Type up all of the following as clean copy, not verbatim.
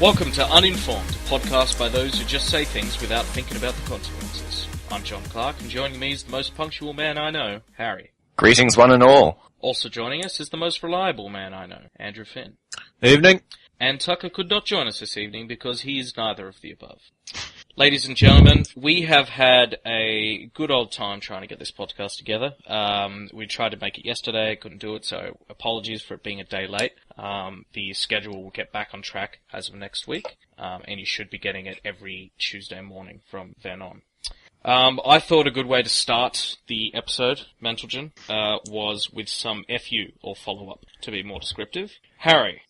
Welcome to Uninformed, a podcast by those who just say things without thinking about the consequences. I'm John Clark, and joining me is the most punctual man I know, Harry. Greetings, one and all. Also joining us is the most reliable man I know, Andrew Finn. Evening. And Tucker could not join us this evening because he is neither of the above. Ladies and gentlemen, we have had a good old time trying to get this podcast together. We tried to make it yesterday, couldn't do it, so apologies for it being a day late. The schedule will get back on track as of next week, and you should be getting it every Tuesday morning from then on. I thought a good way to start the episode, Mentalgen, was with some FU, or follow-up, to be more descriptive. Harry,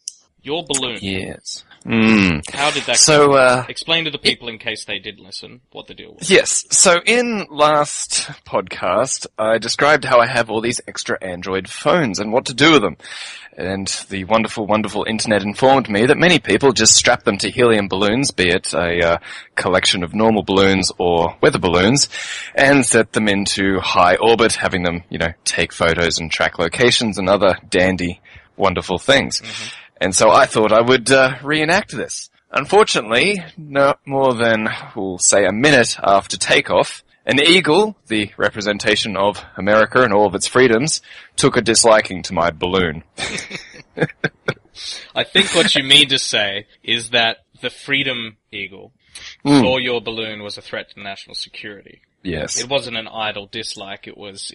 your balloon. Yes. How did that go? Explain to the people in case they did listen what the deal was. Yes. So in last podcast, I described how I have all these extra Android phones and what to do with them. And the wonderful, wonderful internet informed me that many people just strap them to helium balloons, be it a collection of normal balloons or weather balloons, and set them into high orbit, having them, take photos and track locations and other dandy, wonderful things. Mm-hmm. And so I thought I would reenact this. Unfortunately, no more than, we'll say, a minute after takeoff, an eagle, the representation of America and all of its freedoms, took a disliking to my balloon. I think what you mean to say is that the Freedom Eagle saw your balloon was a threat to national security. Yes. It wasn't an idle dislike, it was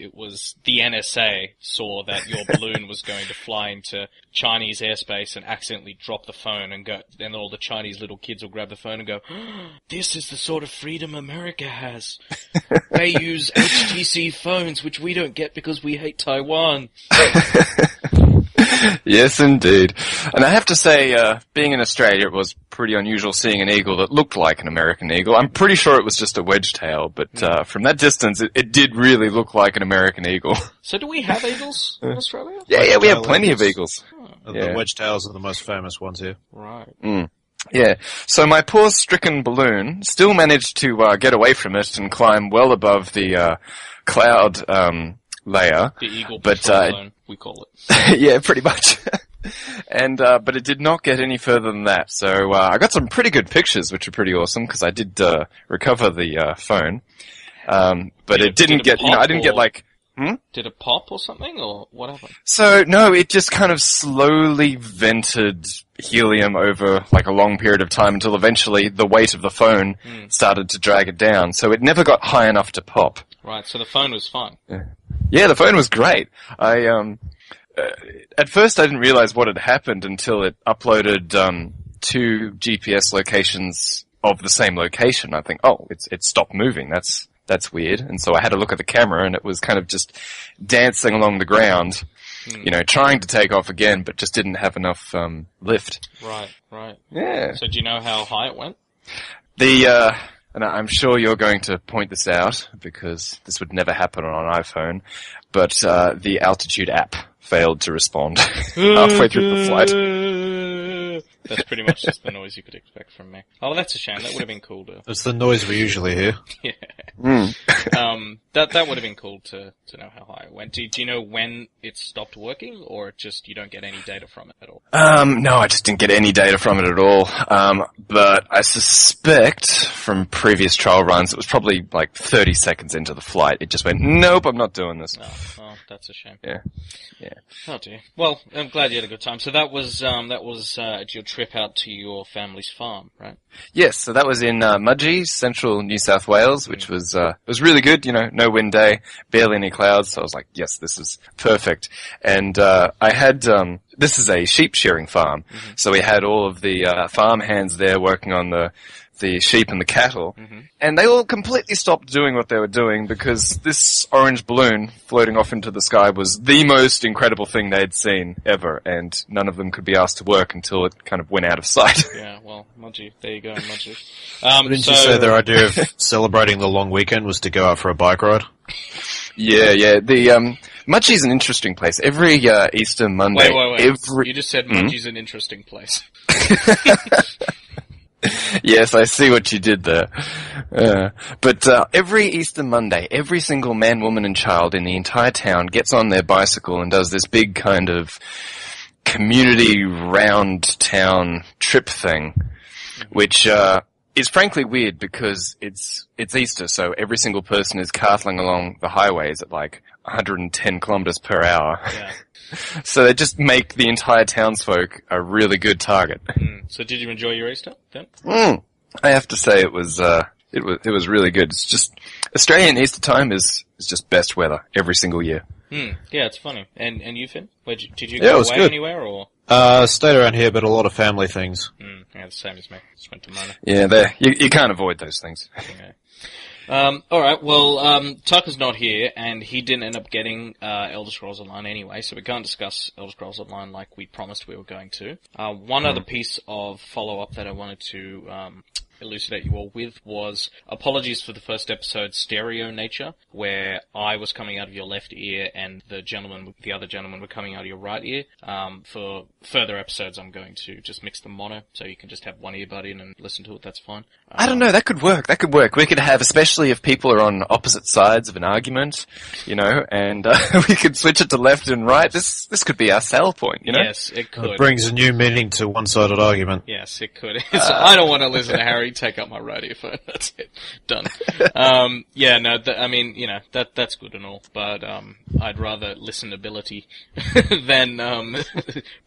the NSA saw that your balloon was going to fly into Chinese airspace and accidentally drop the phone and go, then all the Chinese little kids will grab the phone and go, oh, this is the sort of freedom America has. They use HTC phones, which we don't get because we hate Taiwan. Yes, indeed. And I have to say, being in Australia, it was pretty unusual seeing an eagle that looked like an American eagle. I'm pretty sure it was just a wedge-tail, but from that distance, it did really look like an American eagle. So do we have eagles in Australia? Yeah, we have plenty of eagles. Oh. The wedge-tails are the most famous ones here. Right. Yeah, so my poor stricken balloon still managed to get away from it and climb well above the cloud layer. The eagle balloon, we call it. Yeah, pretty much. And but it did not get any further than that. So I got some pretty good pictures, which are pretty awesome because I did recover the phone. But it didn't get, I didn't get like. Did it pop or something, or what happened? So, no, it just kind of slowly vented helium over, like, a long period of time until eventually the weight of the phone started to drag it down. So it never got high enough to pop. Right, so the phone was fine. Yeah, the phone was great. At first I didn't realize what had happened until it uploaded, 2 GPS locations of the same location. I think, it stopped moving. That's weird. And so I had a look at the camera and it was kind of just dancing along the ground, trying to take off again, but just didn't have enough lift. Right. Yeah. So do you know how high it went? And I'm sure you're going to point this out because this would never happen on an iPhone, but the altitude app failed to respond halfway through the flight. That's pretty much just the noise you could expect from me. Oh, that's a shame. That would have been cool to... It's the noise we usually hear. Yeah. That would have been cool to know how high it went. Do you know when it stopped working, or just you don't get any data from it at all? No, I just didn't get any data from it at all. But I suspect from previous trial runs, it was probably like 30 seconds into the flight. It just went, nope, I'm not doing this. Oh, that's a shame. Yeah. Oh dear. Well, I'm glad you had a good time. So that was your trip out to your family's farm, right? Yes, so that was in Mudgee, central New South Wales, which was it was really good. No wind day, barely any clouds. So I was like, yes, this is perfect. And I had this is a sheep shearing farm, so we had all of the farm hands there working on the sheep and the cattle, and they all completely stopped doing what they were doing because this orange balloon floating off into the sky was the most incredible thing they'd seen ever, and none of them could be asked to work until it kind of went out of sight. Yeah, well, Mudgee, there you go, Mudgee. Didn't you say their idea of celebrating the long weekend was to go out for a bike ride? Yeah. The Mudgee's an interesting place. Every Easter Monday... Wait. You just said Mudgee's an interesting place. Yes, I see what you did there. But every Easter Monday, every single man, woman, and child in the entire town gets on their bicycle and does this big kind of community round town trip thing. which is frankly weird because it's Easter, so every single person is cartling along the highways at like 110 kilometers per hour. Yeah. So they just make the entire townsfolk a really good target. So did you enjoy your Easter then? I have to say it was really good. It's just Australian Easter time is just best weather every single year. Yeah, it's funny. And you, Finn? Did you Yeah, it go was away good. anywhere or? Stayed around here, but a lot of family things. Yeah, the same as me. Just went to Mona. Yeah, you can't avoid those things. Okay. Alright, well, Tucker's not here, and he didn't end up getting, Elder Scrolls Online anyway, so we can't discuss Elder Scrolls Online like we promised we were going to. One other piece of follow-up that I wanted to, elucidate you all with was apologies for the first episode's stereo nature, where I was coming out of your left ear and the other gentleman were coming out of your right ear. For further episodes, I'm going to just mix them mono, so you can just have one earbud in and listen to it, that's fine. I don't know, that could work. We could have, especially if people are on opposite sides of an argument, and we could switch it to left and right. This could be our sell point, Yes, it could. It brings a new meaning to one-sided argument. Yes, it could. I don't want to listen to Harry take up my right earphone. That's it. Done. That's good and all, but I'd rather listenability than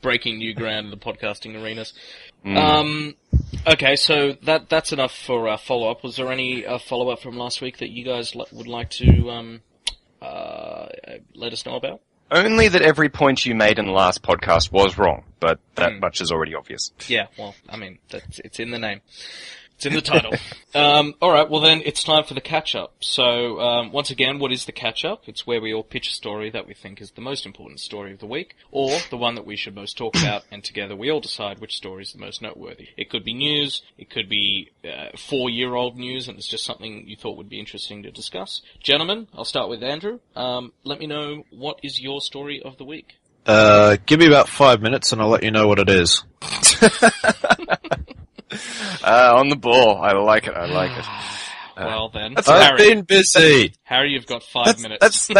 breaking new ground in the podcasting arenas. Okay, so that's enough for follow-up. Was there any follow-up from last week that you guys would like to let us know about? Only that every point you made in the last podcast was wrong, but that much is already obvious. Yeah, well, it's in the name. It's in the title. Alright, well then, it's time for the catch-up. So, once again, what is the catch-up? It's where we all pitch a story that we think is the most important story of the week, or the one that we should most talk about, and together we all decide which story is the most noteworthy. It could be news, it could be 4-year-old news, and it's just something you thought would be interesting to discuss. Gentlemen, I'll start with Andrew. Let me know, what is your story of the week? Give me about 5 minutes and I'll let you know what it is. On the ball. I like it. Well then, I've been busy. Harry, you've got 5 minutes.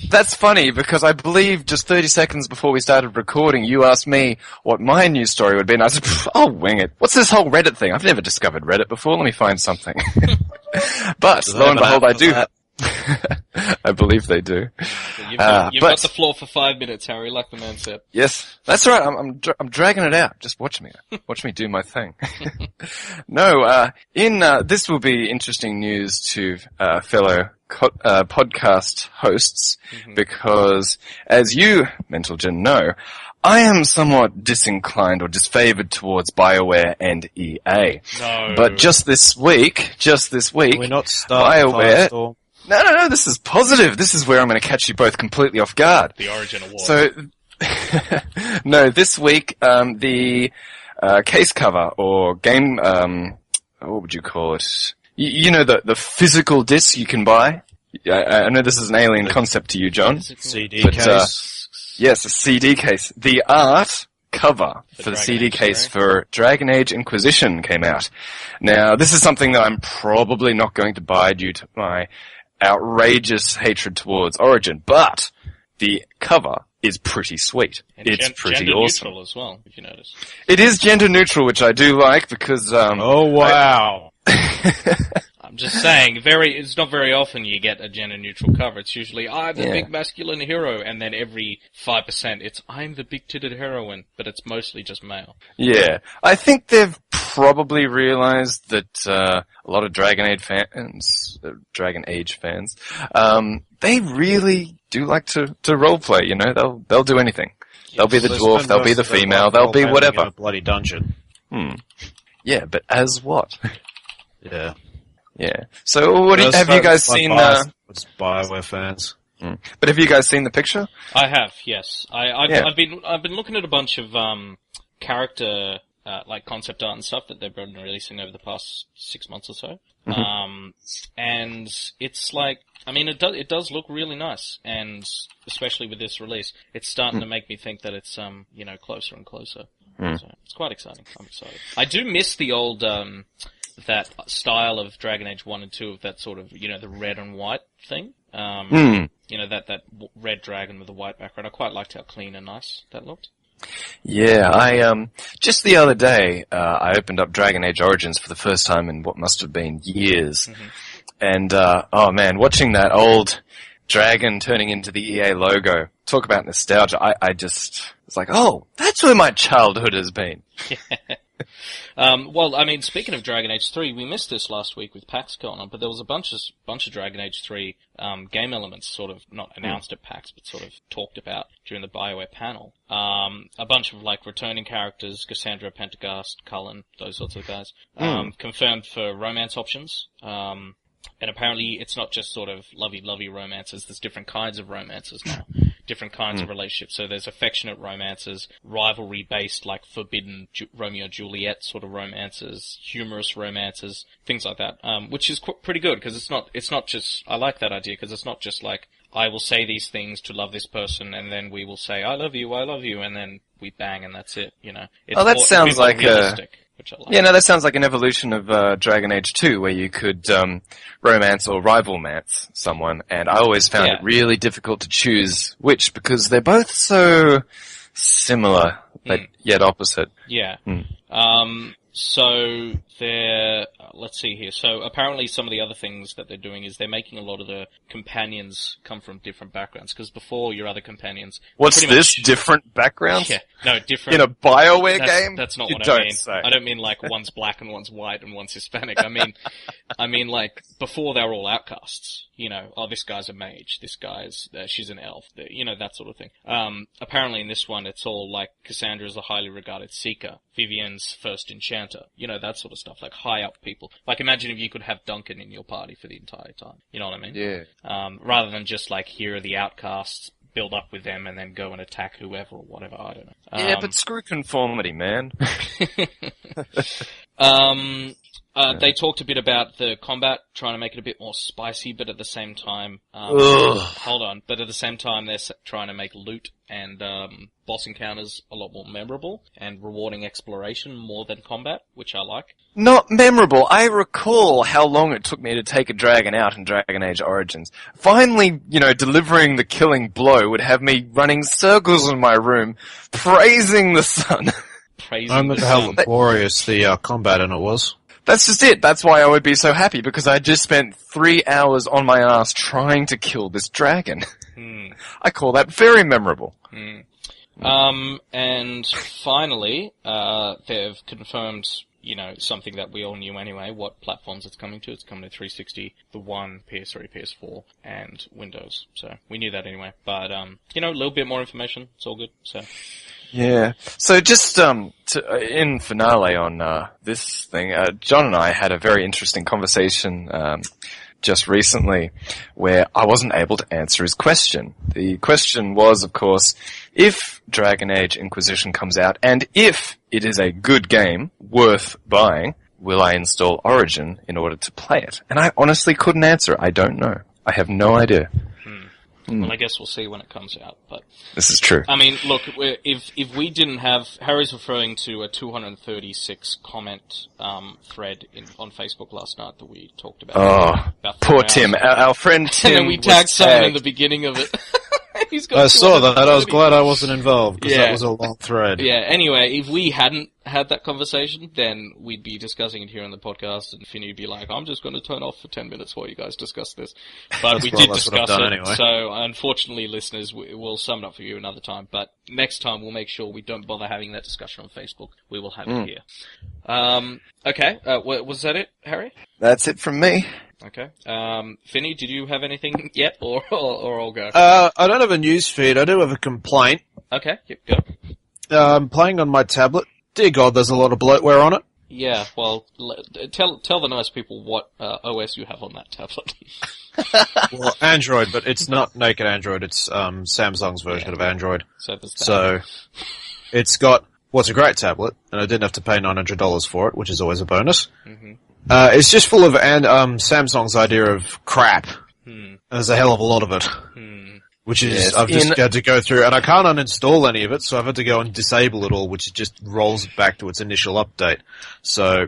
That's funny, because I believe just 30 seconds before we started recording, you asked me what my news story would be, and I said, I'll wing it. What's this whole Reddit thing? I've never discovered Reddit before. Let me find something. But, lo and behold, I do. I believe they do. You've got the floor for 5 minutes, Harry, like the man said. Yes, that's right. I'm dragging it out. Just watch me. Watch me do my thing. No, this will be interesting news to fellow podcast hosts, because as you, Mental Gen, know, I am somewhat disinclined or disfavored towards BioWare and EA. No. But just this week, Can we not start BioWare. Firestorm? No, this is positive. This is where I'm going to catch you both completely off guard. The Origin Award. So, no, this week, the case cover, or game, what would you call it? You know the physical disc you can buy? I know this is an alien concept to you, John. CD but, case. Yes, a CD case. The art cover for the CD case for Dragon Age Inquisition came out. Now, this is something that I'm probably not going to buy due to my outrageous hatred towards Origin, but the cover is pretty sweet. And it's pretty gender awesome. neutral as well, if you notice. It is gender neutral, which I do like, because Oh wow. I'm just saying, it's not very often you get a gender neutral cover. It's usually, I'm the big masculine hero, and then every 5% it's, I'm the big titted heroine, but it's mostly just male. Yeah. I think they've probably realized that a lot of Dragon Age fans, they really do like to roleplay, they'll do anything. They'll be the dwarf, they'll be the female, they'll be whatever. In a bloody dungeon. Yeah, but as what? Yeah. Yeah. So have you guys seen It's BioWare fans. But have you guys seen the picture? I have, yes. I've been looking at a bunch of character like concept art and stuff that they've been releasing over the past 6 months or so. And it's like, it does look really nice, and especially with this release, it's starting to make me think that it's closer and closer. So it's quite exciting. I'm excited. I do miss the old that style of Dragon Age 1 and 2 of that sort of, the red and white thing. That red dragon with a white background. I quite liked how clean and nice that looked. Yeah, I just the other day I opened up Dragon Age Origins for the first time in what must have been years, and oh man, watching that old dragon turning into the EA logo, talk about nostalgia. I just was like, oh, that's where my childhood has been. Well, I mean, speaking of Dragon Age 3, we missed this last week with PAX going on, but there was a bunch of Dragon Age 3 game elements sort of not announced at PAX, but sort of talked about during the BioWare panel. A bunch of like returning characters, Cassandra, Pendergast, Cullen, those sorts of guys. Confirmed for romance options. And apparently it's not just sort of lovey-lovey romances, there's different kinds of romances now. Different kinds of relationships. So there's affectionate romances, rivalry-based, like forbidden Romeo-Juliet sort of romances, humorous romances, things like that, which is pretty good, because it's not just, I like that idea, because it's not just like, I will say these things to love this person, and then we will say, I love you, and then we bang, and that's it, you know. It's that sounds like realistic. Which I like. Yeah, no, that sounds like an evolution of Dragon Age 2, where you could romance or rivalmance someone, and I always found it really difficult to choose which, because they're both so similar, but yet opposite. Yeah. So let's see here. So apparently some of the other things that they're doing is they're making a lot of the companions come from different backgrounds, because before your other companions... What's this? Different backgrounds? Yeah. No, different... In a BioWare game? That's not you what don't I mean. Say. I don't mean like one's black and one's white and one's Hispanic. I mean like before they were all outcasts. You know, oh, this guy's a mage, this guy's, she's an elf, you know, that sort of thing. Apparently in this one, it's all like Cassandra's a highly regarded seeker, Vivian's first enchanter, you know, that sort of stuff, like high up people. Like imagine if you could have Duncan in your party for the entire time, you know what I mean? Yeah. Rather than just like, here are the outcasts, build up with them and then go and attack whoever or whatever, I don't know. Yeah, but screw conformity, man. They talked a bit about the combat, trying to make it a bit more spicy, but at the same time, but at the same time they're trying to make loot and boss encounters a lot more memorable and rewarding exploration more than combat, which I like. Not memorable. I recall how long it took me to take a dragon out in Dragon Age Origins. Finally, you know, delivering the killing blow would have me running circles in my room, praising the sun. I remember how laborious the combat in it was. That's just it. That's why I would be so happy, because I just spent 3 hours on my ass trying to kill this dragon. I call that very memorable. And finally, they've confirmed, you know, something that we all knew anyway, what platforms it's coming to. It's coming to 360, the One, PS3, PS4, and Windows. So we knew that anyway. But, you know, a little bit more information. It's all good. So. Yeah. So just in finale on this thing, John and I had a very interesting conversation just recently where I wasn't able to answer his question. The question was, of course, if Dragon Age Inquisition comes out and if it is a good game worth buying, will I install Origin in order to play it? And I honestly couldn't answer it. I don't know. I have no idea. Well, I guess we'll see when it comes out, but... This is true. I mean, look, if we didn't have... Harry's referring to a 236 comment thread on Facebook last night that we talked about. Oh, about poor Tim. Our friend Tim. And then we tagged someone in the beginning of it. I saw that. I was glad I wasn't involved, because that was a long thread. Yeah, anyway, if we hadn't had that conversation, then we'd be discussing it here on the podcast, and Finney would be like, I'm just going to turn off for 10 minutes while you guys discuss this. But we did discuss it, anyway. So unfortunately, listeners, we'll sum it up for you another time. But next time, we'll make sure we don't bother having that discussion on Facebook. We will have it here. Okay, was that it, Harry? That's it from me. Okay. Finney, did you have anything yet, or I'll go? I don't have a news feed. I do have a complaint. Okay, yep, go. I'm playing on my tablet. Dear God, there's a lot of bloatware on it. Yeah, well, tell the nice people what OS you have on that tablet. Well, Android, but it's not naked Android. It's Samsung's version of Android. So it's got what's a great tablet, and I didn't have to pay $900 for it, which is always a bonus. It's just full of Samsung's idea of crap. There's a hell of a lot of it. Which is, I've just had to go through, and I can't uninstall any of it, so I've had to go and disable it all, which just rolls back to its initial update. So,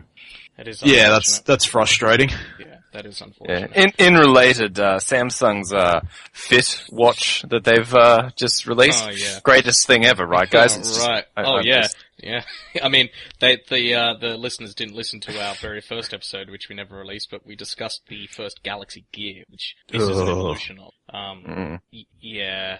yeah, that's frustrating. Yeah. That is unfortunate. Yeah. In related, Samsung's Fit watch that they've just released. Oh, yeah. Greatest thing ever, right, guys? It's right. just, Yeah. I mean, the listeners didn't listen to our very first episode, which we never released, but we discussed the first Galaxy Gear, which this is an evolution of. Yeah.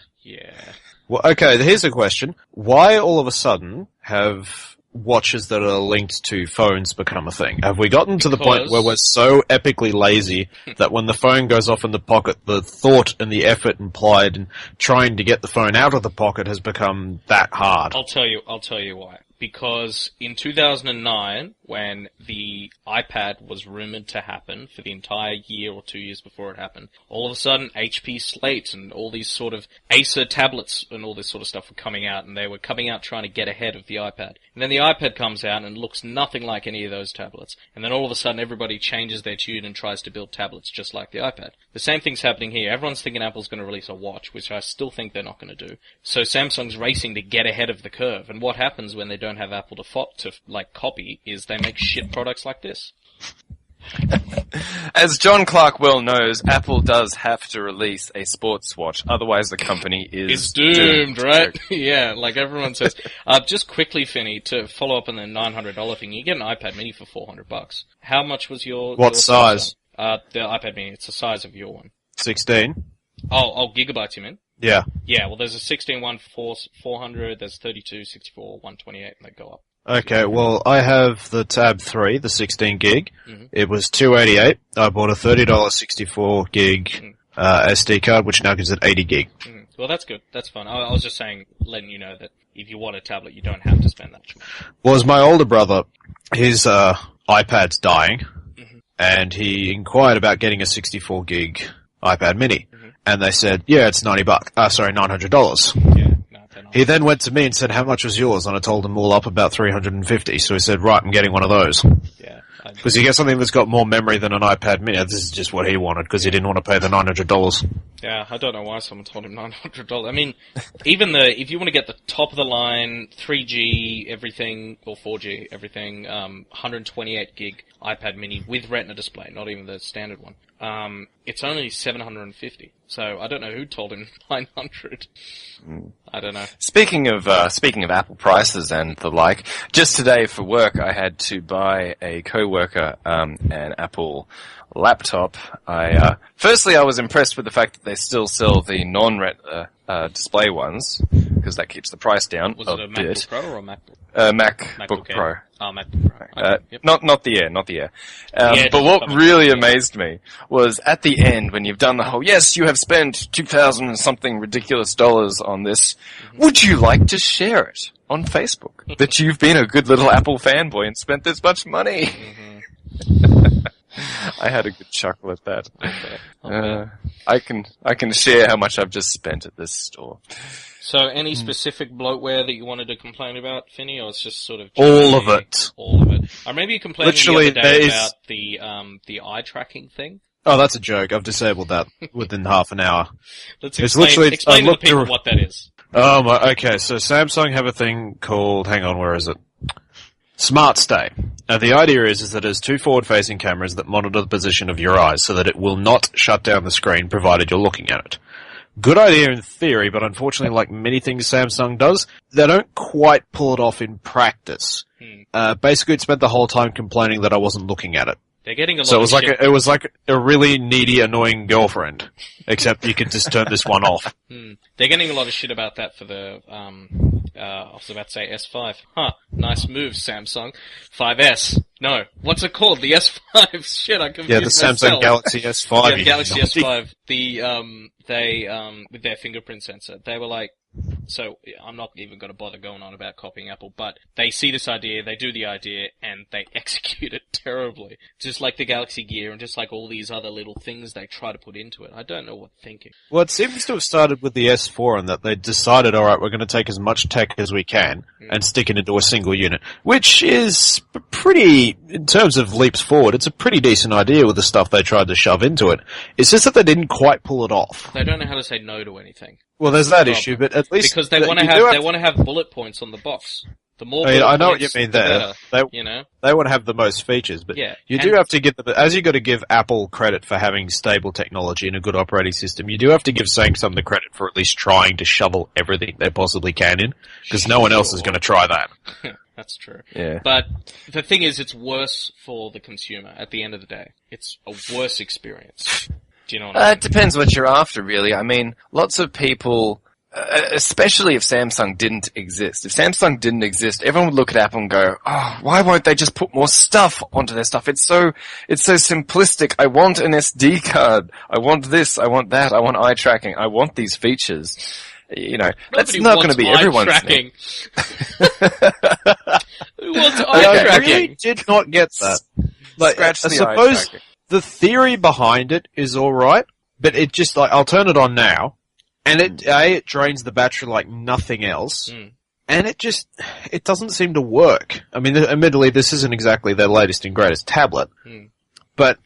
Well, okay, here's a question. Why all of a sudden have watches that are linked to phones become a thing? Have we gotten to the point where we're so epically lazy that when the phone goes off in the pocket, the thought and the effort implied in trying to get the phone out of the pocket has become that hard? I'll tell you why. Because in 2009, when the iPad was rumored to happen for the entire year or 2 years before it happened, all of a sudden HP Slate and all these sort of Acer tablets and all this sort of stuff were coming out, and they were coming out trying to get ahead of the iPad. And then the iPad comes out and looks nothing like any of those tablets. And then all of a sudden everybody changes their tune and tries to build tablets just like the iPad. The same thing's happening here. Everyone's thinking Apple's going to release a watch, which I still think they're not going to do. So Samsung's racing to get ahead of the curve. And what happens when they don't have Apple to copy is they make shit products like this. As John Clark well knows, Apple does have to release a sports watch, otherwise the company is doomed, right? Yeah, like everyone says. Just quickly, Finney, to follow up on the $900 thing, you get an iPad Mini for $400. How much was your... What size? The iPad Mini, it's the size of your one. 16. Oh, gigabytes you mean? Yeah. Yeah, well there's a 16 one for 400, there's 32, 64, 128, and they go up. Okay, well, I have the Tab 3, the 16 gig. Mm-hmm. It was $288. I bought a $30 64 gig SD card, which now gives it 80 gig. Mm-hmm. Well, that's good. That's fun. I was just saying, letting you know that if you want a tablet, you don't have to spend that much money. Was my older brother, his iPad's dying, and he inquired about getting a 64 gig iPad Mini. And they said, yeah, it's $900. Yeah. He then went to me and said, how much was yours? And I told him all up about $350. So he said, right, I'm getting one of those. Yeah. Because you get something that's got more memory than an iPad Mini. This is just what he wanted, because he didn't want to pay the $900. Yeah, I don't know why someone told him $900. I mean, even if you want to get the top of the line, 3G everything, or 4G everything, 128 gig iPad Mini with Retina display, not even the standard one, it's only $750. So I don't know who told him $900. I don't know. Speaking of Apple prices and the like, just today for work I had to buy a coworker an Apple laptop. Firstly I was impressed with the fact that they still sell the non-Retina display ones, because that keeps the price down Was it a bit. MacBook Pro or a MacBook? MacBook Pro. Oh, MacBook Pro. Okay. Yep. Not the Air. Yeah, but what really amazed me was at the end, when you've done the whole, yes, you have spent 2,000 and something ridiculous dollars on this, would you like to share it on Facebook? That you've been a good little Apple fanboy and spent this much money? I had a good chuckle at that. I can share how much I've just spent at this store. So, any specific bloatware that you wanted to complain about, Finney, or it's just sort of all of it? All of it. I remember you complaining Literally, the other day about the eye tracking thing. Oh, that's a joke. I've disabled that within half an hour. Let's explain to the people what that is. Oh my, okay, so Samsung have a thing called, hang on, where is it? Smart Stay. And the idea is that there's two forward-facing cameras that monitor the position of your eyes so that it will not shut down the screen provided you're looking at it. Good idea in theory, but unfortunately, like many things Samsung does, they don't quite pull it off in practice. Basically, it spent the whole time complaining that I wasn't looking at it. They're getting a lot so of shit. It was like a really needy, annoying girlfriend. Except you could just turn this one off. They're getting a lot of shit about that for the, I was about to say S5. Nice move, Samsung. 5S. No, what's it called? The S5. Shit, I confused myself. Yeah, the Samsung Galaxy S5. Yeah, Galaxy S5. They, with their fingerprint sensor, they were like, so I'm not even going to bother going on about copying Apple, but they see this idea, they do the idea, and they execute it terribly. Just like the Galaxy Gear and just like all these other little things they try to put into it. I don't know what thinking. Well, it seems to have started with the S4 in that they decided, alright, we're going to take as much tech as we can and stick it into a single unit, which is pretty, in terms of leaps forward, it's a pretty decent idea with the stuff they tried to shove into it. It's just that they didn't quite pull it off. They don't know how to say no to anything. Well, there's that issue, but at least because they want to have bullet points on the box. The more I know what points, you mean the there. better, you know? They want to have the most features, but Yeah, you do have to give them, as you got to give Apple credit for having stable technology and a good operating system, you do have to give Samsung the credit for at least trying to shovel everything they possibly can in, because no one else is going to try that. That's true. Yeah. But the thing is, it's worse for the consumer at the end of the day. It's a worse experience. Do you know what I mean? It depends what you're after, really. I mean, lots of people, especially if Samsung didn't exist. If Samsung didn't exist, everyone would look at Apple and go, "Oh, why won't they just put more stuff onto their stuff? It's so simplistic. I want an SD card. I want this. I want that. I want eye tracking. I want these features." You know, that's not going to be everyone's thing. Who wants eye tracking? I really did not get that. Like, Scratch the I suppose eye tracking. the theory behind it is alright, but it just, like, I'll turn it on now, and it drains the battery like nothing else, and it doesn't seem to work. I mean, admittedly, this isn't exactly their latest and greatest tablet, but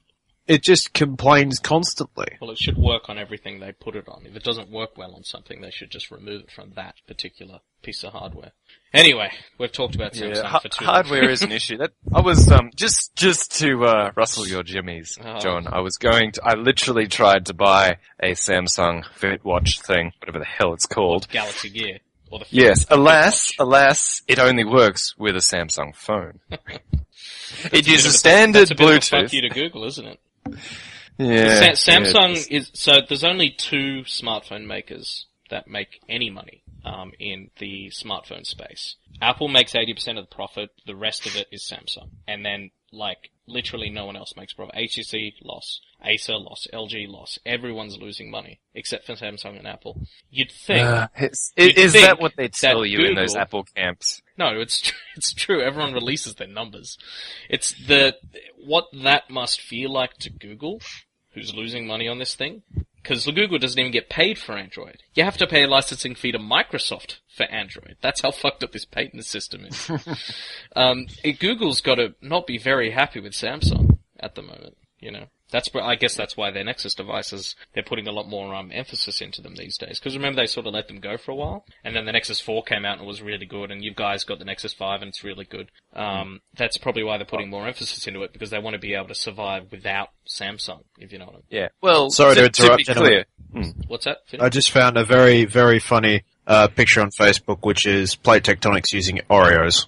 it just complains constantly. Well, it should work on everything they put it on. If it doesn't work well on something, they should just remove it from that particular piece of hardware. Anyway, we've talked about Samsung for too long. Hardware is an issue. I was, just to, rustle your jimmies, John, I literally tried to buy a Samsung Fitwatch thing, whatever the hell it's called. Galaxy Gear. Or the Yes, alas, it only works with a Samsung phone. It uses standard Bluetooth. That's a bit of a Bluetooth. fuck you to Google, isn't it? Yeah. Samsung is, so there's only two smartphone makers that make any money, in the smartphone space. Apple makes 80% of the profit, the rest of it is Samsung. And then, like, literally no one else makes profit. HTC loss, Acer loss, LG loss. Everyone's losing money, except for Samsung and Apple. You'd think... Is that what they tell you in those Apple camps? No, it's true. Everyone releases their numbers. It's what that must feel like to Google, who's losing money on this thing. Because Google doesn't even get paid for Android. You have to pay a licensing fee to Microsoft for Android. That's how fucked up this patent system is. Google's got to not be very happy with Samsung at the moment, you know. I guess that's why their Nexus devices, they're putting a lot more emphasis into them these days. Because remember, they sort of let them go for a while, and then the Nexus 4 came out and it was really good, and you guys got the Nexus 5 and it's really good. That's probably why they're putting more emphasis into it, because they want to be able to survive without Samsung, if you know what I mean. Yeah. Well, sorry to interrupt, be clear. What's that? I just found a very, very funny picture on Facebook, which is plate tectonics using Oreos.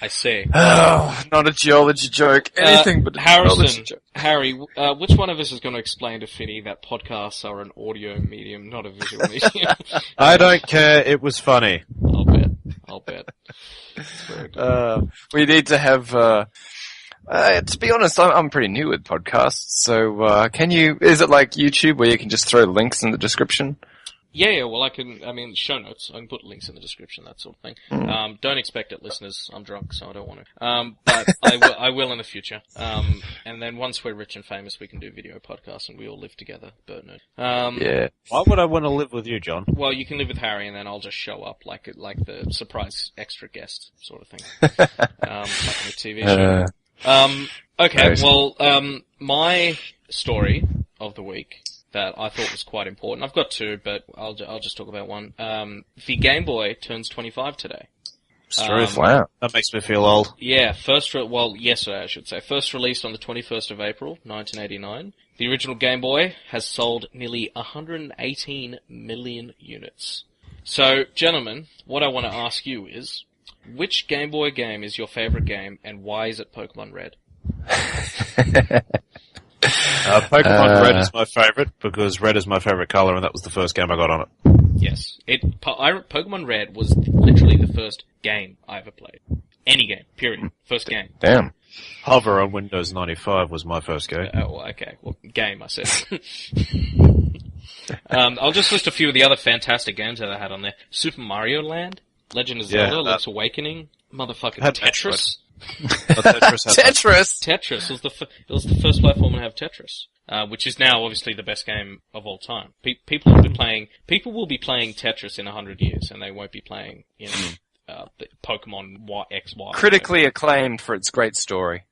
I see. Oh, not a geology joke. Anything but a geology joke. Harry, which one of us is going to explain to Finny that podcasts are an audio medium, not a visual medium? I don't care. It was funny. I'll bet. It's very good. We need to have, to be honest, I'm pretty new with podcasts, so, is it like YouTube where you can just throw links in the description? Yeah, well, show notes. I can put links in the description, that sort of thing. Don't expect it, listeners. I'm drunk, so I don't want to. But I will in the future. And then once we're rich and famous, we can do video podcasts and we all live together. Bert Nerd. Yeah. Why would I want to live with you, John? Well, you can live with Harry and then I'll just show up like the surprise extra guest sort of thing. Like in a TV show. Okay, well, my story of the week that I thought was quite important. I've got two, but I'll just talk about one. The Game Boy turns 25 today. Wow. That makes me feel old. Yeah, yesterday I should say. First released on the 21st of April, 1989. The original Game Boy has sold nearly 118 million units. So, gentlemen, what I want to ask you is, which Game Boy game is your favorite game, and why is it Pokemon Red? Pokemon Red is my favorite because red is my favorite color, and that was the first game I got on it. Yes, Pokemon Red was literally the first game I ever played. Any game, period. First game. Damn. Hover on Windows 95 was my first game. Okay. Well, game, I said. I'll just list a few of the other fantastic games that I had on there. Super Mario Land, Legend of Zelda, Link's Awakening, motherfucking Tetris. Tetris was the first platform to have Tetris, which is now obviously the best game of all time. People will be playing Tetris in 100 years, and they won't be playing, Pokemon XY. Critically acclaimed for its great story.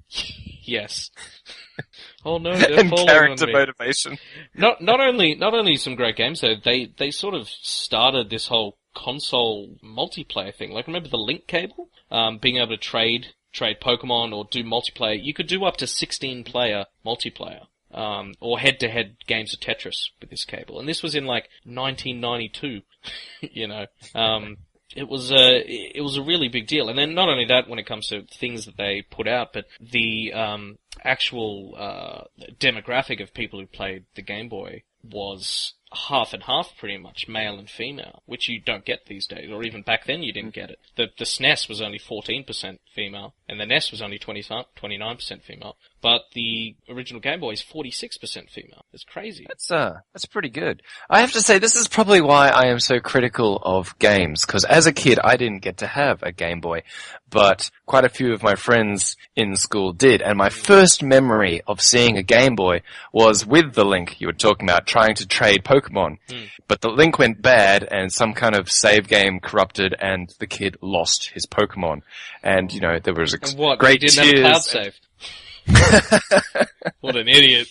Yes. Oh no, they're and falling character on me. motivation. Not only some great games though, they sort of started this whole console multiplayer thing. Like, remember the link cable? Being able to trade Pokemon or do multiplayer. You could do up to 16-player multiplayer. Or head-to-head games of Tetris with this cable. And this was in, like, 1992, you know. It was a really big deal. And then not only that when it comes to things that they put out, but the actual demographic of people who played the Game Boy was half and half pretty much, male and female, which you don't get these days, or even back then you didn't get it. The SNES was only 14% female, and the NES was only 29% female, but the original Game Boy is 46% female. It's crazy. That's pretty good. I have to say, this is probably why I am so critical of games, because as a kid I didn't get to have a Game Boy, but quite a few of my friends in school did, and my first memory of seeing a Game Boy was with the Link you were talking about, trying to trade Pokemon. But the Link went bad, and some kind of save game corrupted, and the kid lost his Pokemon. And, you know, there was great tears. He didn't have a cloud save. What an idiot.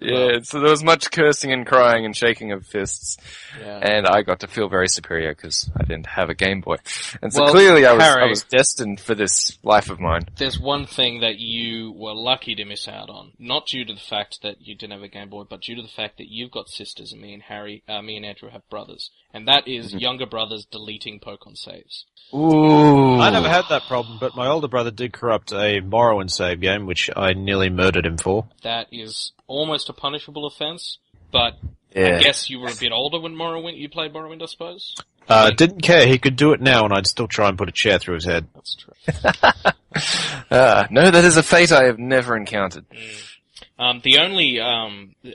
Yeah, so there was much cursing and crying and shaking of fists, and I got to feel very superior because I didn't have a Game Boy. And so clearly I was destined for this life of mine. There's one thing that you were lucky to miss out on, not due to the fact that you didn't have a Game Boy, but due to the fact that you've got sisters and me and Andrew have brothers, and that is younger brothers deleting Pokemon saves. Ooh. I never had that problem, but my older brother did corrupt a Morrowind save game, which I nearly murdered him for. That is almost a punishable offense, but I guess you were a bit older when you played Morrowind, I suppose? Didn't care. He could do it now, and I'd still try and put a chair through his head. That's true. No, that is a fate I have never encountered. The only,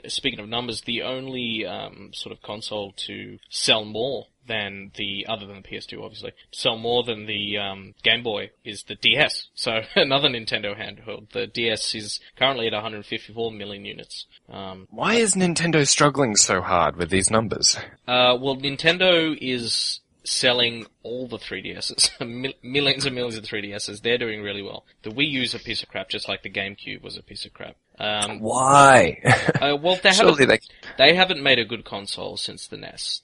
speaking of numbers, the only sort of console to sell more than other than the PS2 obviously, sell more than the Game Boy is the DS. So another Nintendo handheld. The DS is currently at 154 million units. Why is Nintendo struggling so hard with these numbers? Well, Nintendo is selling all the 3DSs, millions and millions of 3DSs. They're doing really well. The Wii U's a piece of crap, just like the GameCube was a piece of crap. Why? Well, they haven't made a good console since the NES.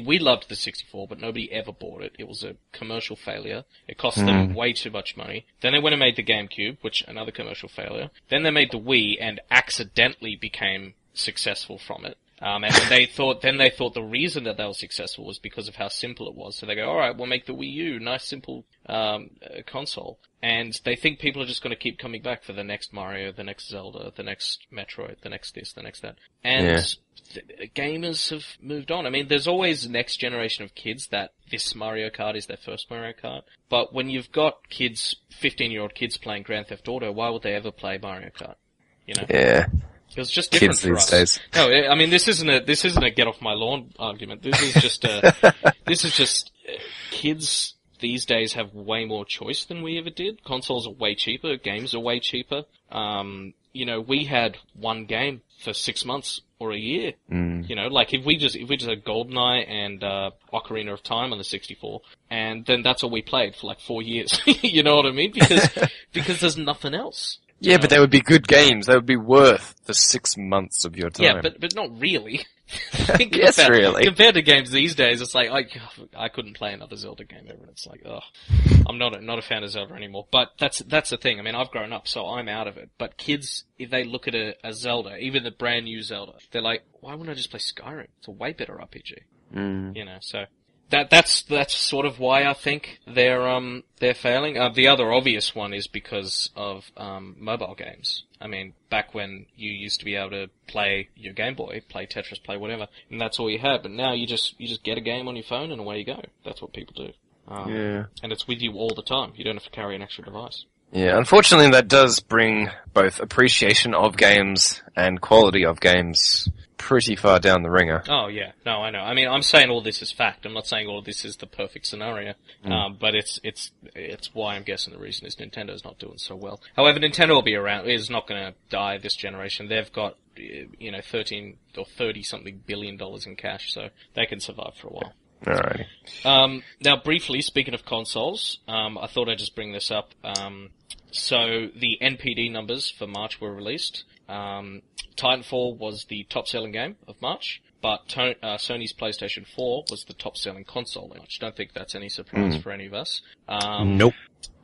We loved the 64, but nobody ever bought it. It was a commercial failure. It cost them way too much money. Then they went and made the GameCube, which another commercial failure. Then they made the Wii and accidentally became successful from it. And they thought the reason that they were successful was because of how simple it was. So they go, alright, we'll make the Wii U, nice simple, console. And they think people are just gonna keep coming back for the next Mario, the next Zelda, the next Metroid, the next this, the next that. And gamers have moved on. I mean, there's always next generation of kids that this Mario Kart is their first Mario Kart. But when you've got kids, 15-year-old kids playing Grand Theft Auto, why would they ever play Mario Kart? You know? Yeah. It was just different for us. Days. No, I mean, this isn't a get off my lawn argument. This is just, kids these days have way more choice than we ever did. Consoles are way cheaper. Games are way cheaper. We had one game for 6 months or a year. You know, like if we just had GoldenEye and, Ocarina of Time on the 64, and then that's all we played for like 4 years. You know what I mean? Because there's nothing else. Yeah, but they would be good games. They would be worth the 6 months of your time. Yeah, but not really. Yes, really. Compared to games these days, it's like, I couldn't play another Zelda game ever, and it's like, I'm not a fan of Zelda anymore. But that's the thing. I mean, I've grown up, so I'm out of it. But kids, if they look at a Zelda, even the brand new Zelda, they're like, why wouldn't I just play Skyrim? It's a way better RPG. You know, so. That's sort of why I think they're failing. The other obvious one is because of mobile games. I mean, back when you used to be able to play your Game Boy, play Tetris, play whatever, and that's all you had. But now you just get a game on your phone and away you go. That's what people do. And it's with you all the time. You don't have to carry an extra device. Yeah, unfortunately that does bring both appreciation of games and quality of games pretty far down the ringer. Oh, yeah. No, I know. I mean, I'm saying all this is fact. I'm not saying all this is the perfect scenario. But it's why I'm guessing the reason is Nintendo's not doing so well. However, Nintendo will be around. Is not going to die this generation. They've got, 13 or 30 something billion dollars in cash, so they can survive for a while. Alrighty. Now, briefly, speaking of consoles, I thought I'd just bring this up. So the NPD numbers for March were released. Titanfall was the top-selling game of March. but Sony's PlayStation 4 was the top-selling console. I don't think that's any surprise for any of us. Nope.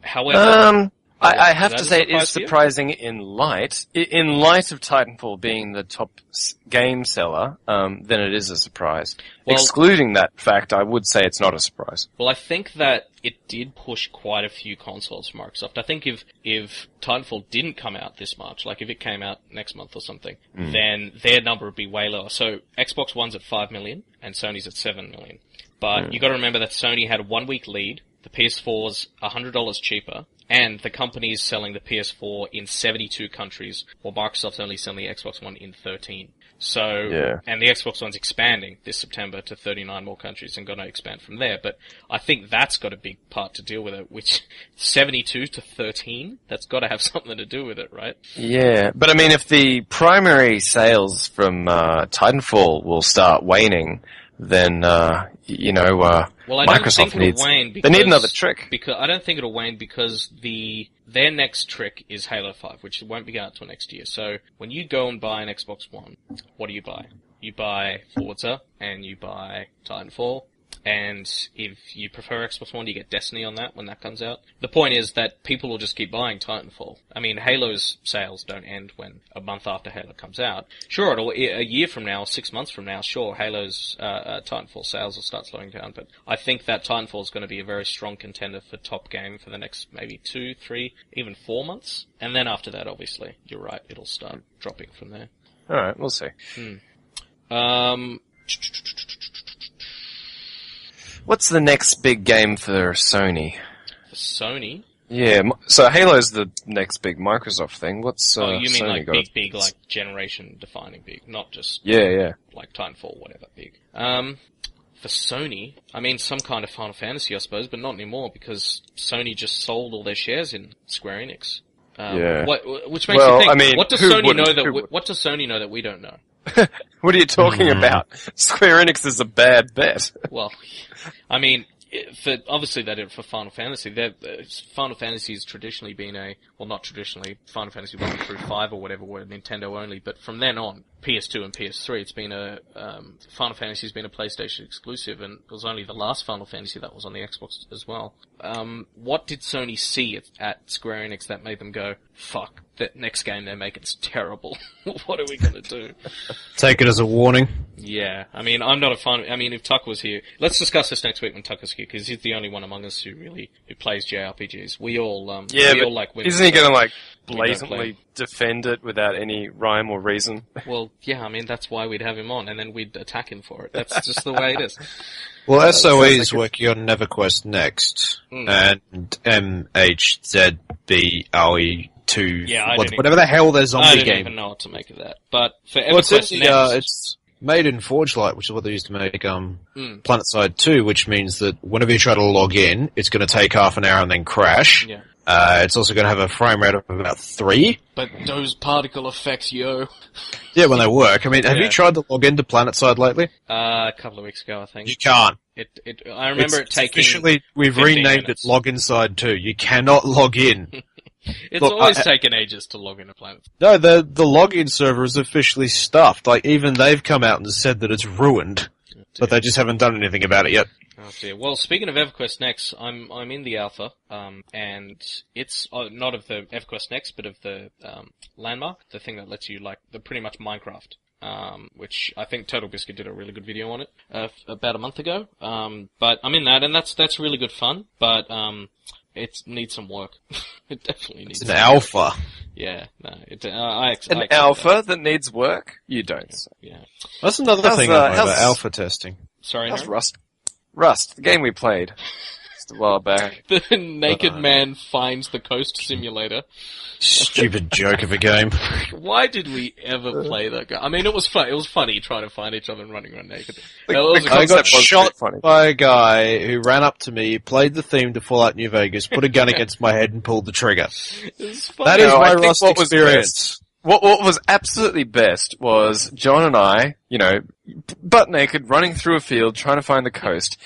However... I have to say it is surprising in light of Titanfall being the top game seller, then it is a surprise. Well, excluding that fact, I would say it's not a surprise. Well, I think that it did push quite a few consoles for Microsoft. I think if Titanfall didn't come out this March, like if it came out next month or something, then their number would be way lower. So Xbox One's at 5 million and Sony's at 7 million. But you got to remember that Sony had a 1 week lead. The PS4's $100 cheaper, and the company's selling the PS4 in 72 countries, while Microsoft's only selling the Xbox One in 13. So, and the Xbox One's expanding this September to 39 more countries and going to expand from there. But I think that's got a big part to deal with it, which 72 to 13, that's got to have something to do with it, right? Yeah, but I mean, if the primary sales from Titanfall will start waning, then, well, I Microsoft don't think it'll wane because, they need another trick. Because I don't think it'll wane because their next trick is Halo 5, which won't be out till next year. So when you go and buy an Xbox One, what do you buy? You buy Forza and you buy Titanfall. And if you prefer Xbox One, you get Destiny on that when that comes out. The point is that people will just keep buying Titanfall. I mean, Halo's sales don't end when a month after Halo comes out. Sure, a year from now, 6 months from now, sure, Halo's Titanfall sales will start slowing down. But I think that Titanfall is going to be a very strong contender for top game for the next maybe 2, 3, even 4 months. And then after that, obviously, you're right, it'll start dropping from there. All right, we'll see. What's the next big game for Sony? For Sony? Yeah, so Halo's the next big Microsoft thing. What's you mean Sony like got? big, like generation-defining big, not just like Titanfall, whatever big. For Sony, I mean some kind of Final Fantasy, I suppose, but not anymore because Sony just sold all their shares in Square Enix. Which makes you think. I mean, what does Sony know that? What does Sony know that we don't know? What are you talking about? Square Enix is a bad bet. Well, I mean, obviously they did it for Final Fantasy. Final Fantasy's traditionally been not traditionally, Final Fantasy 1 through 5 or whatever were Nintendo only, but from then on, PS2 and PS3, it's been Final Fantasy's been a PlayStation exclusive, and it was only the last Final Fantasy that was on the Xbox as well. What did Sony see at Square Enix that made them go, fuck, that next game they're making's terrible. What are we gonna do? Take it as a warning. Yeah, I mean, I'm not a fan. I mean, if Tucker was here, let's discuss this next week when Tucker's here, because he's the only one among us who plays JRPGs. We all like women. Isn't he gonna blatantly defend it without any rhyme or reason? Well, yeah, I mean, that's why we'd have him on, and then we'd attack him for it. That's just the way it is. Well, SOE is working on NeverQuest Next, and MHZBOE2, whatever the hell their zombie game. I don't even know what to make of that. But for EverQuest Next... it's made in Forgelight, which is what they used to make PlanetSide 2, which means that whenever you try to log in, it's going to take half an hour and then crash. Yeah. It's also going to have a frame rate of about 3. But those particle effects, yo. Yeah, when they work. I mean, have you tried to log into PlanetSide lately? A couple of weeks ago, I think. You can't. I remember it taking... Officially, we've renamed it Loginside 2. You cannot log in. It's always taken ages to log into Planet. No, the login server is officially stuffed. Like, even they've come out and said that it's ruined. But they just haven't done anything about it yet. Oh dear. Well, speaking of EverQuest Next, I'm in the alpha, and it's not of the EverQuest Next, but of the Landmark, the thing that lets you pretty much Minecraft. Which I think Total Biscuit did a really good video on it about a month ago. But I'm in that, and that's really good fun. But it needs some work. It definitely needs. It's an alpha. Yeah, no. An alpha that needs work? You don't. Yeah. That's another thing about alpha testing. Sorry, how's Rust, the game we played just a while back. The naked man finds the coast simulator. Stupid joke of a game. Why did we ever play that game? I mean, it was fun. It was funny trying to find each other and running around naked. I got shot by a guy who ran up to me, played the theme to Fallout New Vegas, put a gun against my head and pulled the trigger. That is my Rust experience. What was absolutely best was John and I, butt naked, running through a field, trying to find the coast,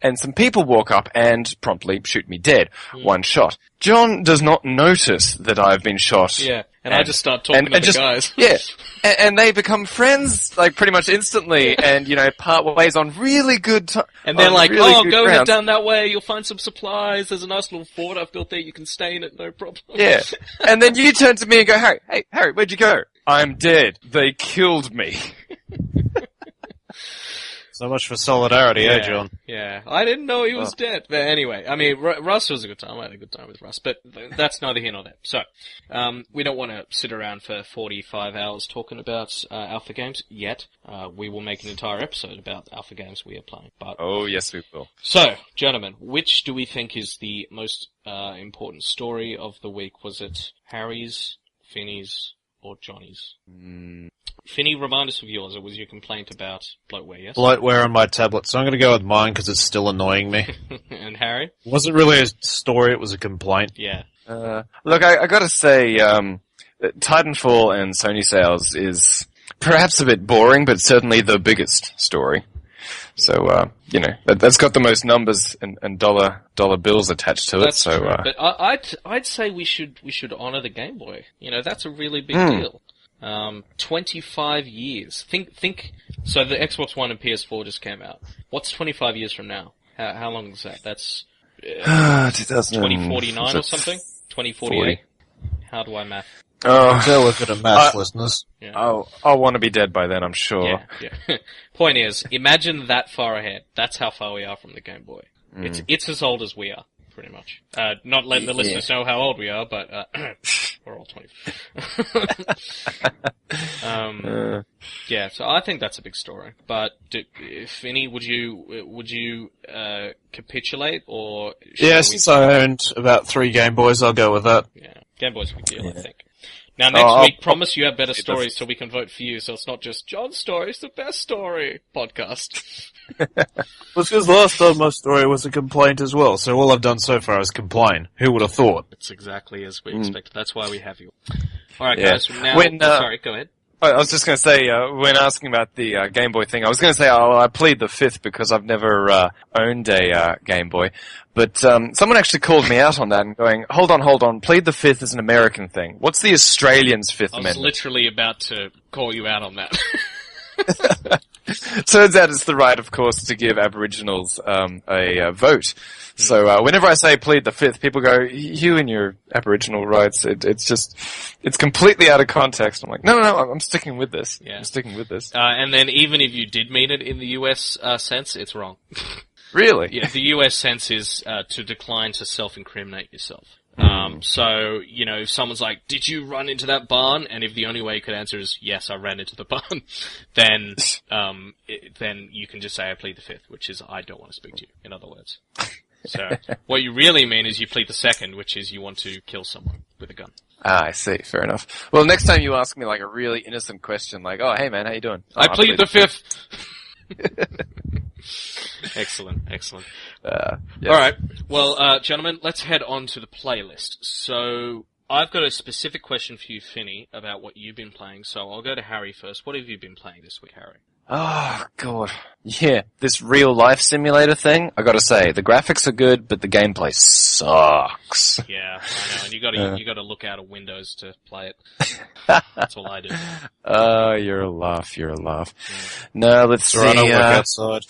and some people walk up and promptly shoot me dead. One shot. John does not notice that I've been shot And I just start talking to the guys. Yeah. And they become friends, like, pretty much instantly, and, part ways on really good And they're like, really go head down that way, you'll find some supplies, there's a nice little fort I've built there, you can stay in it, no problem. Yeah. And then you turn to me and go, Harry, where'd you go? I'm dead. They killed me. So much for solidarity, John? Yeah. I didn't know he was dead. But anyway, I mean, Russ was a good time. I had a good time with Russ. But that's neither here nor there. So, we don't want to sit around for 45 hours talking about alpha games yet. We will make an entire episode about alpha games we are playing. But oh, yes, we will. So, gentlemen, which do we think is the most important story of the week? Was it Harry's, Finney's, or Johnny's? Finney, remind us of yours. It was your complaint about bloatware, yes? Bloatware on my tablet. So I'm going to go with mine because it's still annoying me. And Harry? It wasn't really a story, it was a complaint. Yeah. Look, I gotta say, Titanfall and Sony sales is perhaps a bit boring, but certainly the biggest story. So, that's got the most numbers and dollar bills attached to it. That's so, true. But I'd say we should honor the Game Boy. That's a really big deal. 25 years. Think. So the Xbox One and PS4 just came out. What's 25 years from now? How long is that? That's 2049 or something. 2048. How do I math? Oh, they're looking at math, listeners. Yeah. I'll want to be dead by then, I'm sure. Yeah. Point is, imagine that far ahead. That's how far we are from the Game Boy. It's as old as we are, pretty much. Not letting the listeners know how old we are, but we're all 20. So I think that's a big story. But Finny, would you capitulate or? Since I owned about 3 Game Boys, I'll go with that. Yeah, Game Boys a big deal, I think. Now next week, promise you have better stories so we can vote for you. So it's not just John's story; it's the best story podcast. Well, because last time my story was a complaint as well, so all I've done so far is complain. Who would have thought? It's exactly as we expected. That's why we have you. All right, guys. Now, sorry, go ahead. I was just going to say, when asking about the Game Boy thing, I was going to say, I plead the fifth because I've never owned a Game Boy. But someone actually called me out on that and going, hold on, plead the fifth is an American thing. What's the Australians' Fifth Amendment? I was literally about to call you out on that. Turns out it's the right, of course, to give Aboriginals a vote. So whenever I say plead the fifth, people go, you and your Aboriginal rights, it's completely out of context. I'm like, no, I'm sticking with this. Yeah. I'm sticking with this. And then even if you did mean it in the US sense, it's wrong. Really? Yeah, the US sense is to decline to self-incriminate yourself. So, if someone's like, did you run into that barn? And if the only way you could answer is, yes, I ran into the barn, then you can just say, I plead the fifth, which is, I don't want to speak to you, in other words. So, what you really mean is you plead the second, which is you want to kill someone with a gun. Ah, I see. Fair enough. Well, next time you ask me like a really innocent question, like, oh, hey man, how you doing? Oh, I plead the fifth. Excellent. Yeah. Alright, well, gentlemen, let's head on to the playlist. So, I've got a specific question for you, Finney, about what you've been playing, so I'll go to Harry first. What have you been playing this week, Harry? Oh, God. Yeah, this real-life simulator thing, I gotta say, the graphics are good, but the gameplay sucks. Yeah, I know, and you gotta look out of Windows to play it. That's all I do. You're a laugh. Yeah. No, let's see. I'll look outside.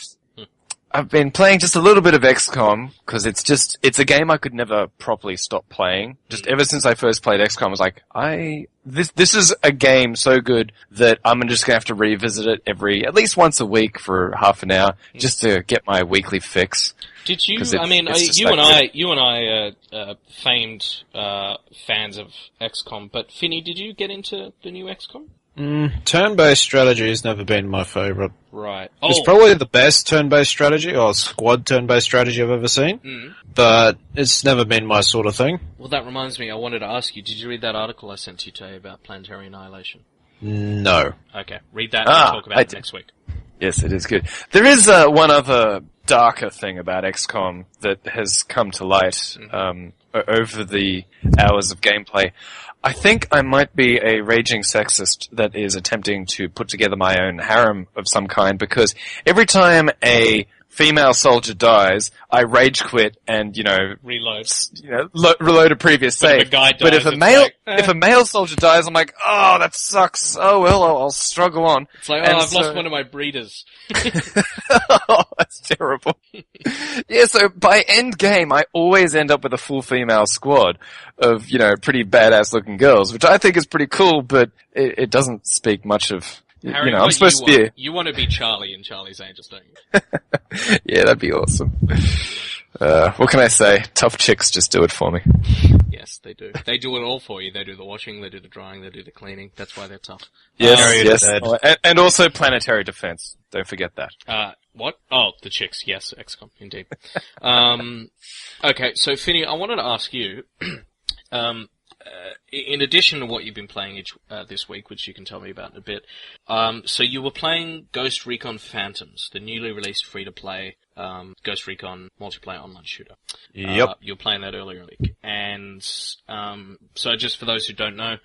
I've been playing just a little bit of XCOM, because it's a game I could never properly stop playing. Just ever since I first played XCOM, I was like, this is a game so good that I'm just gonna have to revisit it at least once a week for half an hour, just to get my weekly fix. Did you, you and I are famed fans of XCOM, but Finney, did you get into the new XCOM? Turn-based strategy has never been my favourite. Right. It's probably the best turn-based strategy, or squad turn-based strategy I've ever seen, but it's never been my sort of thing. Well, that reminds me, I wanted to ask you, did you read that article I sent you today about Planetary Annihilation? No. Okay, read that and we'll talk about it next week. Yes, it is good. There is one other darker thing about XCOM that has come to light over the hours of gameplay. I think I might be a raging sexist that is attempting to put together my own harem of some kind, because every time a female soldier dies, I rage quit and, reload. Reload a previous save. If a guy dies, but if a male soldier dies, I'm like, oh, that sucks. Oh, well, I'll struggle on. It's like, I've lost one of my breeders. Oh, that's terrible. Yeah, so by end game, I always end up with a full female squad of, pretty badass looking girls, which I think is pretty cool, but it doesn't speak much of, Harry, I'm supposed to be... You want to be Charlie in Charlie's Angels, don't you? Yeah, that'd be awesome. What can I say? Tough chicks just do it for me. Yes, they do. They do it all for you. They do the washing, they do the drying, they do the cleaning. That's why they're tough. Yes. And also planetary defense. Don't forget that. What? Oh, the chicks. Yes, XCOM, indeed. Okay, so Finny, I wanted to ask you, in addition to what you've been playing this week, which you can tell me about in a bit, so you were playing Ghost Recon Phantoms, the newly released free-to-play Ghost Recon multiplayer online shooter. Yep. You were playing that earlier in the week. And so just for those who don't know,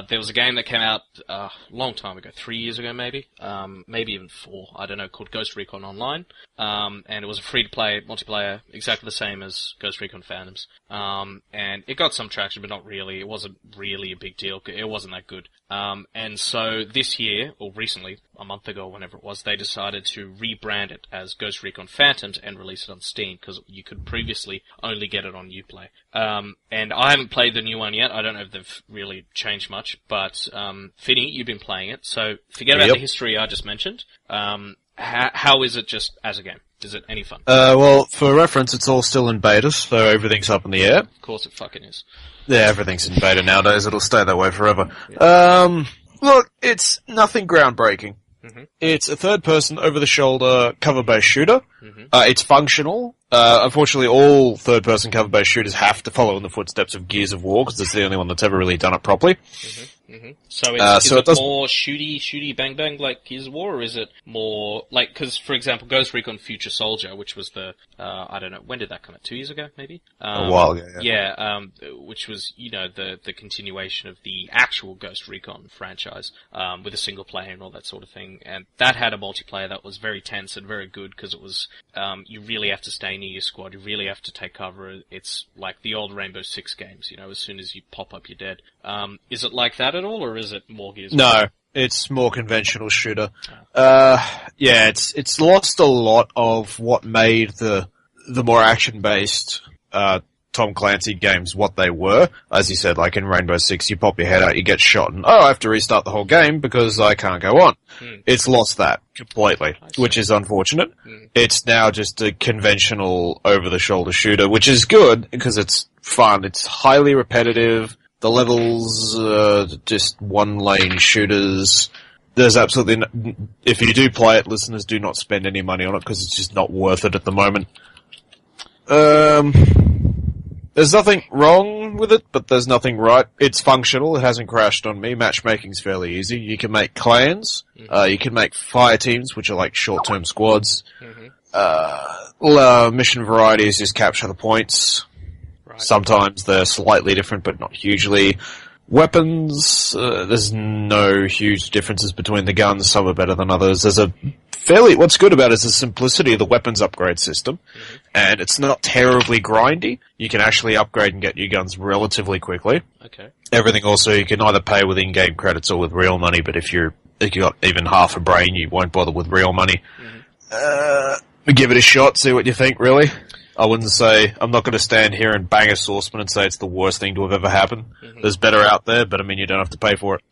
there was a game that came out a long time ago, 3 years ago maybe even 4, I don't know, called Ghost Recon Online. And it was a free-to-play multiplayer, exactly the same as Ghost Recon Phantoms. And it got some traction, but not really. It wasn't really a big deal. It wasn't that good. And so this year, or recently, a month ago, whenever it was, they decided to rebrand it as Ghost Recon Phantoms and release it on Steam, because you could previously only get it on Uplay. And I haven't played the new one yet. I don't know if they've really changed much, but Finny, you've been playing it, so forget about the history I just mentioned. How is it just as a game? Is it any fun? Well, for reference, it's all still in beta, so everything's up in the air. Of course it fucking is. Yeah, everything's in beta nowadays. It'll stay that way forever. Yeah. Look, it's nothing groundbreaking. Mm-hmm. It's a third-person, over-the-shoulder, cover-based shooter. Mm-hmm. It's functional. Unfortunately, all third-person cover-based shooters have to follow in the footsteps of Gears of War, because it's the only one that's ever really done it properly. Mm-hmm. Mm-hmm. So is it more shooty, bang, like Gears of War, or is it more, like, because, for example, Ghost Recon Future Soldier, which was the, I don't know, when did that come out? 2 years ago, maybe? A while ago, yeah. Yeah, which was, the continuation of the actual Ghost Recon franchise, with a single player and all that sort of thing, and that had a multiplayer that was very tense and very good, because it was, you really have to stay near your squad, you really have to take cover. It's like the old Rainbow Six games, as soon as you pop up, you're dead. Is it like that at all, or is it more Gears? No, it's more conventional shooter. Yeah, it's lost a lot of what made the more action-based Tom Clancy games what they were. As you said, like in Rainbow Six, you pop your head out, you get shot, and I have to restart the whole game because I can't go on. It's lost that completely, which is unfortunate. It's now just a conventional over-the-shoulder shooter, which is good because it's fun. It's highly repetitive. The levels, just one-lane shooters. There's absolutely if you do play it, listeners, do not spend any money on it because it's just not worth it at the moment. There's nothing wrong with it, but there's nothing right. It's functional. It hasn't crashed on me. Matchmaking's fairly easy. You can make clans. You can make fire teams, which are like short-term squads. Mission variety is just capture the points. Sometimes they're slightly different, but not hugely. Weapons, there's no huge differences between the guns. Some are better than others. What's good about it is the simplicity of the weapons upgrade system. And it's not terribly grindy. You can actually upgrade and get your guns relatively quickly. Okay. Everything also, you can either pay with in-game credits or with real money, but if you got even half a brain, you won't bother with real money. Give it a shot, see what you think, really. I wouldn't say, I'm not going to stand here and bang a saucepan and say it's the worst thing to have ever happened. There's better out there, but you don't have to pay for it.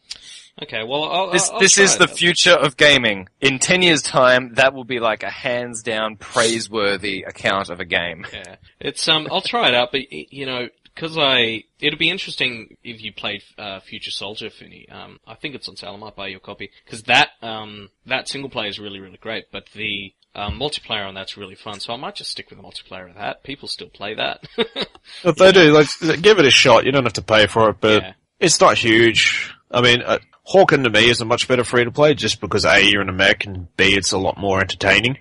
Okay, well, This is the future of gaming. In 10 years' time, that will be like a hands-down, praiseworthy account of a game. Yeah. It's, I'll try it out, but, because it'll be interesting if you played, Future Soldier, Finny. I think it's on sale, I might buy you a copy. Because that single player is really, really great, but the, multiplayer on that's really fun, so I might just stick with the multiplayer of that. People still play that. If they do, give it a shot. You don't have to pay for it, but it's not huge. I mean, Hawken to me is a much better free-to-play just because A, you're in a mech, and B, it's a lot more entertaining.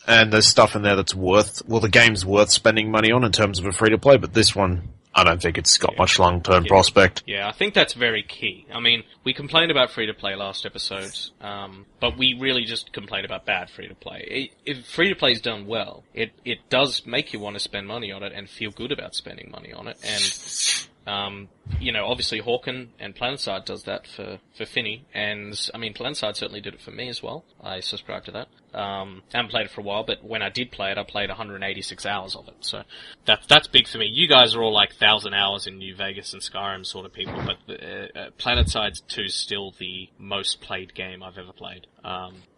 And there's stuff in there that's the game's worth spending money on in terms of a free-to-play, but this one, I don't think it's got much long-term prospect. Yeah, I think that's very key. I mean, we complained about free-to-play last episode, but we really just complained about bad free-to-play. If free-to-play is done well, it does make you want to spend money on it and feel good about spending money on it. And, obviously Hawken and PlanetSide does that for Finny, and, I mean, PlanetSide certainly did it for me as well. I subscribe to that. I haven't played it for a while, but when I did play it, I played 186 hours of it, so that's big for me. You guys are all like 1,000 hours in New Vegas and Skyrim sort of people, but PlanetSide 2 is still the most played game I've ever played,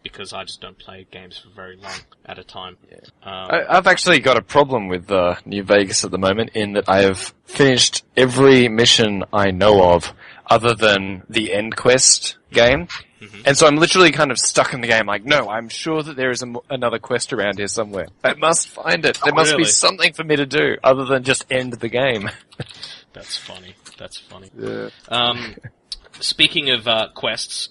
because I just don't play games for very long at a time. I've actually got a problem with New Vegas at the moment, in that I have finished every mission I know of, other than the end quest game. Mm-hmm. And so I'm literally kind of stuck in the game, like, no, I'm sure that there is another quest around here somewhere. I must find it. There must be something for me to do, other than just end the game. That's funny. Yeah. Speaking of quests,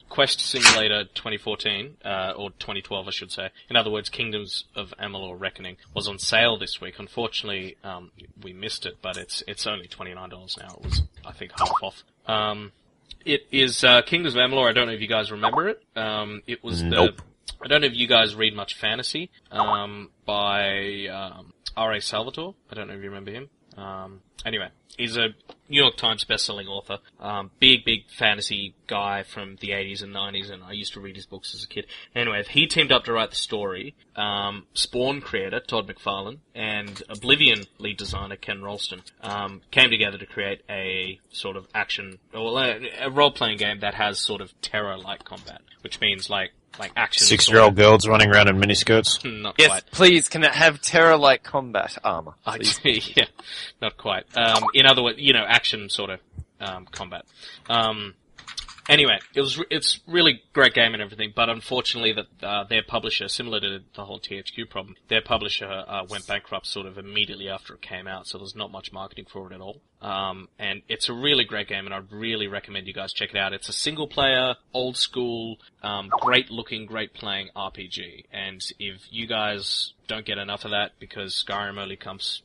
Quest Simulator 2014, or 2012 I should say, in other words, Kingdoms of Amalur Reckoning, was on sale this week. Unfortunately, we missed it, but it's only $29 now. It was, I think, half off. It is Kingdoms of Amalur. I don't know if you guys remember it. It was Nope. I don't know if you guys read much fantasy by R.A. Salvatore. I don't know if you remember him. Anyway, he's a New York Times best-selling author. Big fantasy guy from the 80s and 90s, and I used to read his books as a kid. Anyway, he teamed up to write the story. Spawn creator, Todd McFarlane, and Oblivion lead designer, Ken Rolston, came together to create a sort of action, or a role-playing game that has sort of terror-like combat, which means like action. 6-year-old girls running around in miniskirts. Not yes, quite. Please, can it have terror-like combat armor? Yeah, not quite. In other words, action sort of combat. Anyway, it's really great game and everything, but unfortunately that their publisher, similar to the whole THQ problem, their publisher went bankrupt sort of immediately after it came out, so there's not much marketing for it at all. And it's a really great game, and I'd really recommend you guys check it out. It's a single-player, old-school, great-looking, great-playing RPG, and if you guys don't get enough of that because Skyrim only comes...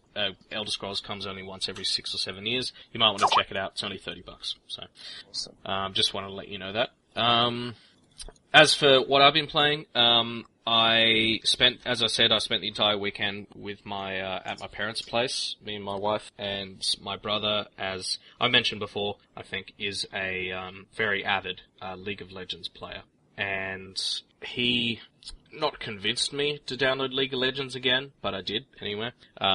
Elder Scrolls comes only once every 6 or 7 years, you might want to check it out. It's only $30. So, just want to let you know that. As for what I've been playing, I spent the entire weekend with at my parents' place, me and my wife, and my brother, as I mentioned before, I think is a, very avid, League of Legends player. And he not convinced me to download League of Legends again, but I did anyway.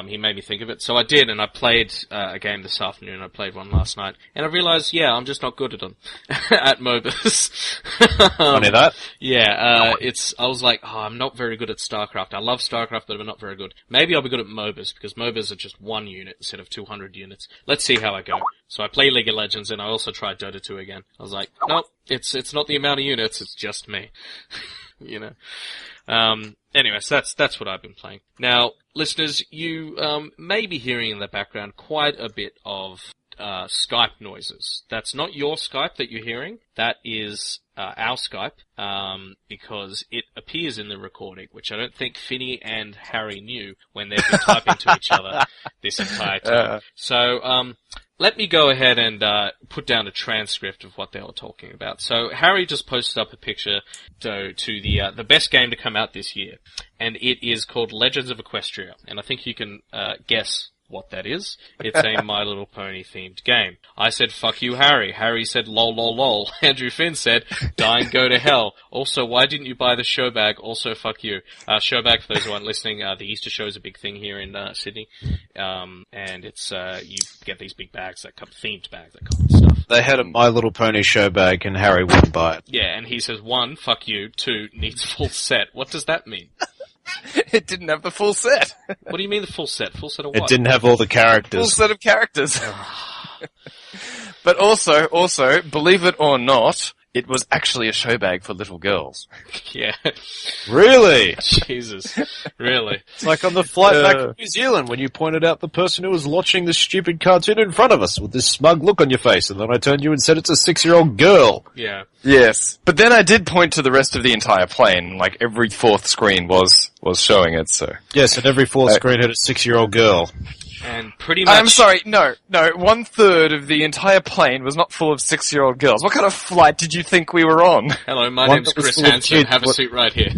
He made me think of it, so I did, and I played a game this afternoon. I played one last night, and I realized, I'm just not good at them at MOBAs. Funny that? Yeah, I was like, I'm not very good at StarCraft. I love StarCraft, but I'm not very good. Maybe I'll be good at MOBAs, because MOBAs are just one unit instead of 200 units. Let's see how I go. So I play League of Legends, and I also tried Dota 2 again. I was like, nope, it's not the amount of units, it's just me. Anyways, that's what I've been playing. Now, listeners, you may be hearing in the background quite a bit of Skype noises. That's not your Skype that you're hearing. That is our Skype, because it appears in the recording, which I don't think Finny and Harry knew when they've been typing to each other this entire time. So, let me go ahead and put down a transcript of what they were talking about. So Harry just posted up a picture to the best game to come out this year, and it is called Legends of Equestria, and I think you can guess what that is. It's a My Little Pony themed game. I said, fuck you, Harry. Harry said, lol, lol, lol. Andrew Finn said, die and go to hell. Also, why didn't you buy the show bag? Also, fuck you. Show bag, for those who aren't listening, the Easter show is a big thing here in Sydney. And it's, you get these big bags that come, themed bags that come with stuff. They had a My Little Pony show bag and Harry wouldn't buy it. Yeah, and he says, 1, fuck you, 2, needs full set. What does that mean? It didn't have the full set. What do you mean the full set? Full set of what? It didn't have all the characters. Full set of characters. But also, believe it or not, it was actually a show bag for little girls. Yeah. Really? Jesus. Really? It's like on the flight back to New Zealand when you pointed out the person who was watching this stupid cartoon in front of us with this smug look on your face, and then I turned you and said it's a 6-year-old girl. Yeah. Yes. But then I did point to the rest of the entire plane, like every fourth screen was showing it, so. Yes, and every fourth screen had a 6-year-old girl. And pretty much... I'm sorry, no. 1/3 of the entire plane was not full of 6-year-old girls. What kind of flight did you think we were on? Hello, my name's Chris Hansen. Have a seat right here.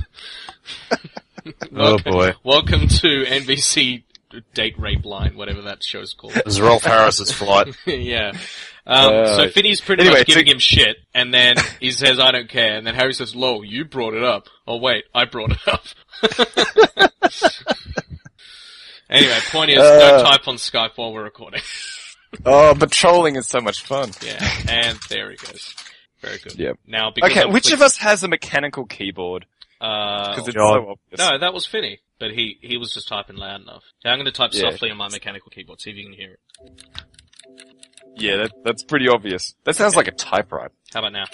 Oh boy. Welcome to NBC Date Rape Line, whatever that show's called. This is Rolf Harris's flight. Yeah. So Finney's pretty much giving him shit, and then he says, I don't care, and then Harry says, lol, you brought it up. Oh wait, I brought it up. Anyway, point is, don't type on Skype while we're recording. Oh, but trolling is so much fun. Yeah, and there he goes. Very good. Yep. Now, because okay, which of us has a mechanical keyboard? Because it's so obvious. No, that was Finney, but he was just typing loud enough. So I'm going to type softly on my mechanical keyboard, see if you can hear it. Yeah, that's pretty obvious. That sounds like a typewriter. How about now?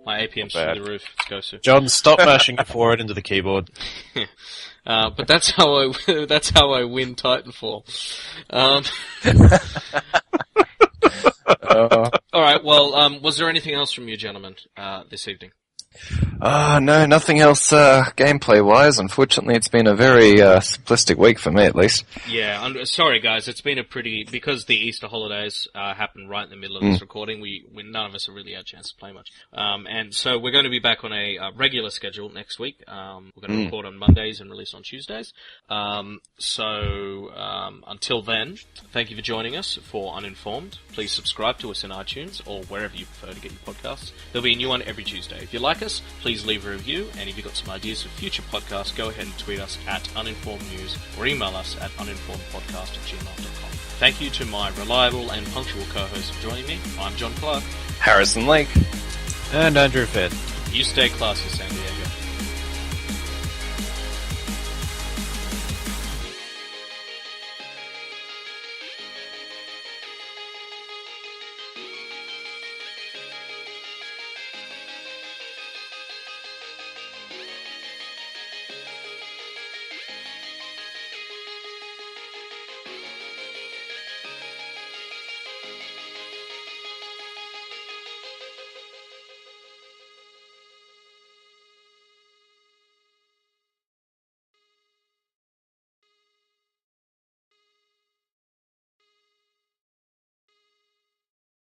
My APM's through the roof. Let's go, Sue. John, stop mashing your forehead into the keyboard. But that's how I win Titanfall. Alright, well, was there anything else from you gentlemen, this evening? No, nothing else, gameplay-wise. Unfortunately, it's been a very, simplistic week for me, at least. Yeah, I'm sorry guys, it's been because the Easter holidays, happened right in the middle of this recording, none of us have really had a chance to play much. And so we're going to be back on a regular schedule next week. We're going to record on Mondays and release on Tuesdays. Until then, thank you for joining us for Uninformed. Please subscribe to us in iTunes or wherever you prefer to get your podcasts. There'll be a new one every Tuesday. If you like us, please leave a review, and if you've got some ideas for future podcasts, go ahead and tweet us at uninformednews or email us at uninformedpodcast@gmail.com. Thank you to my reliable and punctual co-hosts for joining me. I'm John Clark. Harrison Lake. And Andrew Fedd. You stay classy, Sandy.